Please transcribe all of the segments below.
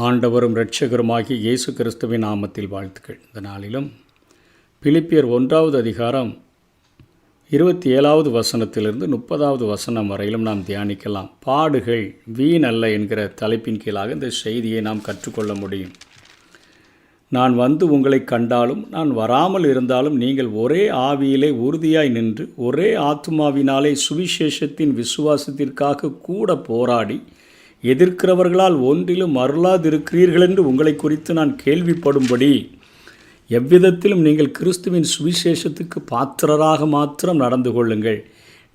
ஆண்டவரும் இரட்சகருமாகிய இயேசு கிறிஸ்துவின் நாமத்தில் வாழ்த்துக்கள். இந்த நாளிலும் பிலிப்பியர் 1வது அதிகாரம் 27வது வசனத்திலிருந்து 30வது வசனம் வரையிலும் நாம் தியானிக்கலாம். பாடுகள் வீணல்ல என்கிற தலைப்பின் கீழாக இந்த செய்தியை நாம் கற்றுக்கொள்ள முடியும். நான் வந்து உங்களை கண்டாலும் நான் வராமல் இருந்தாலும் நீங்கள் ஒரே ஆவியிலே உறுதியாய் நின்று ஒரே ஆத்துமாவினாலே சுவிசேஷத்தின் விசுவாசத்திற்காக கூட போராடி எதிர்க்கிறவர்களால் ஒன்றிலும் அருளாதிருக்கிறீர்கள் என்று உங்களை குறித்து நான் கேள்விப்படும்படி எவ்விதத்திலும் நீங்கள் கிறிஸ்துவின் சுவிசேஷத்துக்கு பாத்திரராக மாத்திரம் நடந்து கொள்ளுங்கள்.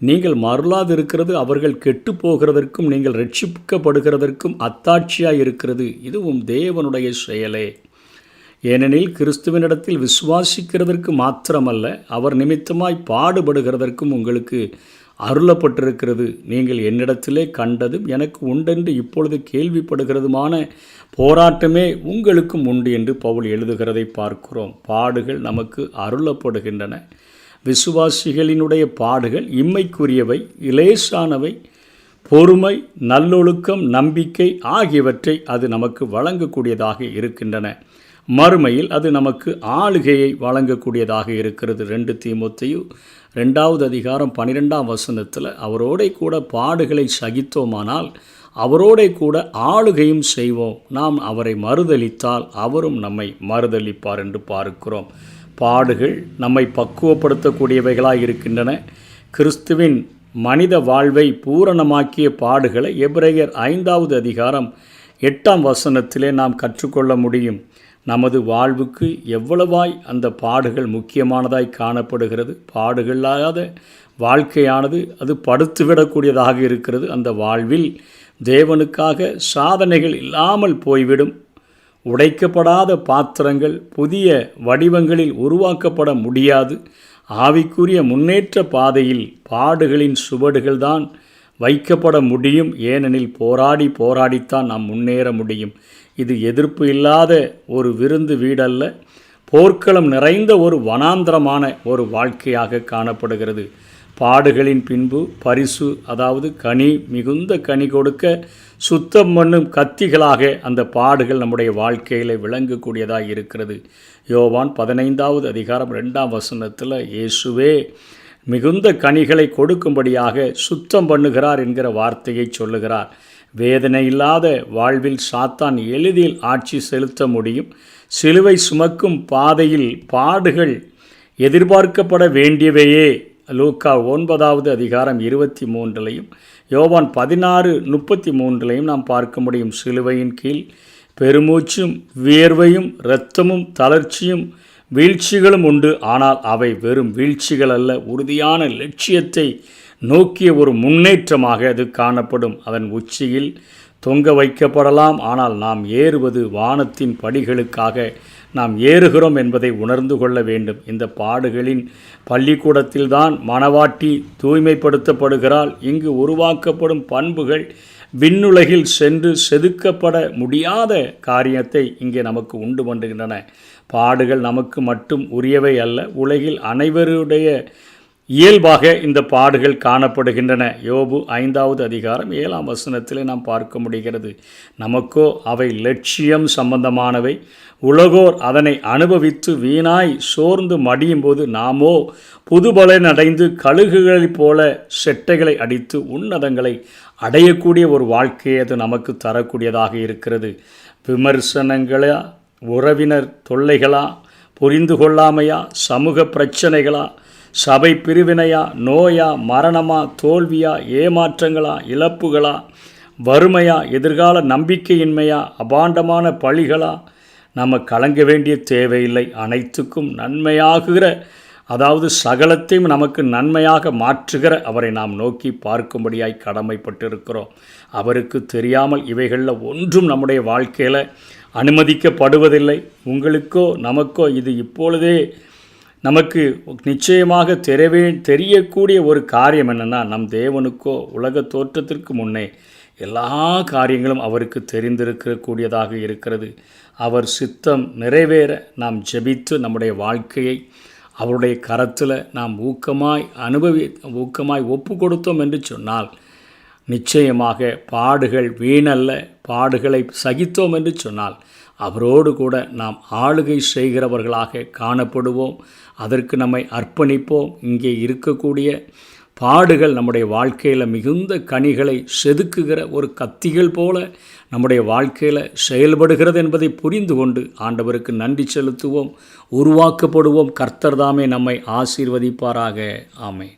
நீங்கள் மருளாதிருக்கிறது அவர்கள் கெட்டு போகிறதற்கும் நீங்கள் ரட்சிக்கப்படுகிறதற்கும் அத்தாட்சியாக இருக்கிறது. இதுவும் தேவனுடைய செயலே. ஏனெனில் கிறிஸ்துவனிடத்தில் விசுவாசிக்கிறதற்கு மாத்திரமல்ல, அவர் நிமித்தமாய் பாடுபடுகிறதற்கும் உங்களுக்கு அருளப்பட்டிருக்கிறது. நீங்கள் என்னிடத்திலே கண்டதும் எனக்கு உண்டென்று இப்பொழுது கேள்விப்படுகிறதுமான போராட்டமே உங்களுக்கும் உண்டு என்று பவுல் எழுதுகிறதை பார்க்கிறோம். பாடுகள் நமக்கு அருளப்படுகின்றன. விசுவாசிகளினுடைய பாடுகள் இம்மைக்குரியவை, இலேசானவை, பொறுமை, நல்லொழுக்கம், நம்பிக்கை ஆகியவற்றை அது நமக்கு வழங்கக்கூடியதாக இருக்கின்றன. மறுமையில் அது நமக்கு ஆளுகையை வழங்கக்கூடியதாக இருக்கிறது. 2 தீமோத்தேயு 2வது அதிகாரம் 12ஆம் வசனத்தில் அவரோடே கூட பாடுகளை சகித்தோமானால் அவரோடே கூட ஆளுகையும் செய்வோம். நாம் அவரை மறுதலித்தால் அவரும் நம்மை மறுதலிப்பார் என்று பார்க்கிறோம். பாடுகள் நம்மை பக்குவப்படுத்தக்கூடியவைகளாக இருக்கின்றன. கிறிஸ்துவின் மனித வாழ்வை பூரணமாக்கிய பாடுகளை எபிரேயர் 5வது அதிகாரம் 8ஆம் வசனத்திலே நாம் கற்றுக்கொள்ள முடியும். நமது வாழ்வுக்கு எவ்வளவாய் அந்த பாடுகள் முக்கியமானதாய் காணப்படுகிறது. பாடுகளாத வாழ்க்கையானது அது படுத்துவிடக்கூடியதாக இருக்கிறது. அந்த வாழ்வில் தேவனுக்காக சாதனைகள் இல்லாமல் போய்விடும். உடைக்கப்படாத பாத்திரங்கள் புதிய வடிவங்களில் உருவாக்கப்பட முடியாது. ஆவிக்குரிய முன்னேற்ற பாதையில் பாடுகளின் சுவடுகள்தான் வைக்கப்பட முடியும். ஏனெனில் போராடித்தான் நாம் முன்னேற முடியும். இது எதிர்ப்பு இல்லாத ஒரு விருந்து வீடல்ல, போர்க்களம் நிறைந்த ஒரு வனாந்திரமான ஒரு வாழ்க்கையாக காணப்படுகிறது. பாடுகளின் பின்பு பரிசு, அதாவது கனி, மிகுந்த கனி கொடுக்க சுத்தம் பண்ணும் கத்திகளாக அந்த பாடுகள் நம்முடைய வாழ்க்கையில் விளங்கக்கூடியதாக இருக்கிறது. யோவான் 15வது அதிகாரம் 2ஆம் வசனத்தில் இயேசுவே மிகுந்த கனிகளை கொடுக்கும்படியாக சுத்தம் பண்ணுகிறார் என்கிற வார்த்தையை சொல்லுகிறார். வேதனை இல்லாத வாழ்வில் சாத்தான் எளிதில் ஆட்சி செலுத்த முடியும். சிலுவை சுமக்கும் பாதையில் பாடுகள் எதிர்பார்க்கப்பட வேண்டியவையே. லூக்கா 9வது அதிகாரம் 23லையும் யோவான் 16:33லையும் நாம் பார்க்க முடியும். சிலுவையின் கீழ் பெருமூச்சும் வியர்வையும் இரத்தமும் தளர்ச்சியும் வீழ்ச்சிகளும் உண்டு. ஆனால் அவை வெறும் வீழ்ச்சிகள் அல்ல, உறுதியான லட்சியத்தை நோக்கிய ஒரு முன்னேற்றமாக அது காணப்படும். அதன் உச்சியில் தொங்க வைக்கப்படலாம், ஆனால் நாம் ஏறுவது வானத்தின் படிகளுக்காக நாம் ஏறுகிறோம் என்பதை உணர்ந்து கொள்ள வேண்டும். இந்த பாடுகளின் பள்ளிக்கூடத்தில்தான் மணவாட்டி தூய்மைப்படுத்தப்படுகிறாள். இங்கு உருவாக்கப்படும் பண்புகள் விண்ணுலகில் சென்று செதுக்கப்பட முடியாத காரியத்தை இங்கே நமக்கு உண்டு பண்ணுகின்றன. பாடுகள் நமக்கு மட்டும் உரியவை அல்ல, உலகில் அனைவருடைய இயல்பாக இந்த பாடுகள் காணப்படுகின்றன. யோபு 5வது அதிகாரம் 7ஆம் வசனத்திலே நாம் பார்க்க முடிகிறது. நமக்கோ அவை லட்சியம் சம்பந்தமானவை. உலகோர் அதனை அனுபவித்து வீணாய் சோர்ந்து மடியும் போது நாமோ புதுபலன் அடைந்து கழுகுகளைப் போல செட்டைகளை அடித்து உன்னதங்களை அடையக்கூடிய ஒரு வாழ்க்கையை அது நமக்கு தரக்கூடியதாக இருக்கிறது. விமர்சனங்களா, உறவினர் தொல்லைகளா, புரிந்து கொள்ளாமையா, சமூக பிரச்சனைகளா, சபை பிரிவினையா, நோயா, மரணமா, தோல்வியா, ஏமாற்றங்களா, இழப்புகளா, வறுமையா, எதிர்கால நம்பிக்கையின்மையா, அபாண்டமான பழிகளா, நம்ம கலங்க வேண்டிய தேவையில்லை. அனைத்துக்கும் நன்மையாகுகிற, அதாவது சகலத்தையும் நமக்கு நன்மையாக மாற்றுகிற அவரை நாம் நோக்கி பார்க்கும்படியாய் கடமைப்பட்டிருக்கிறோம். அவருக்கு தெரியாமல் இவைகளில் ஒன்றும் நம்முடைய வாழ்க்கையில் அனுமதிக்கப்படுவதில்லை. உங்களுக்கோ நமக்கோ இது இப்பொழுதே நமக்கு நிச்சயமாக தெரியக்கூடிய ஒரு காரியம் என்னென்னா, நம் தேவனுக்கோ உலக தோற்றத்திற்கு முன்னே எல்லா காரியங்களும் அவருக்கு தெரிந்திருக்கக்கூடியதாக இருக்கிறது. அவர் சித்தம் நிறைவேற நாம் ஜெபித்து நம்முடைய வாழ்க்கையை அவருடைய கரத்தில் நாம் ஊக்கமாய் ஒப்பு கொடுத்தோம் என்று சொன்னால் நிச்சயமாக பாடுகள் வீணல்ல, பாடுகளை சகித்தோம் என்று சொன்னால் அவரோடு கூட நாம் ஆளுகை செய்கிறவர்களாக காணப்படுவோம். அதற்கு நம்மை அர்ப்பணிப்போம். இங்கே இருக்கக்கூடிய பாடுகள் நம்முடைய வாழ்க்கையில் மிகுந்த கனிகளை செதுக்குகிற ஒரு கத்திகள் போல நம்முடைய வாழ்க்கையில் செயல்படுகிறது என்பதை புரிந்து கொண்டு ஆண்டவருக்கு நன்றி செலுத்துவோம், உருவாக்கப்படுவோம். கர்த்தர் தாமே நம்மை ஆசீர்வதிப்பாராக. ஆமென்.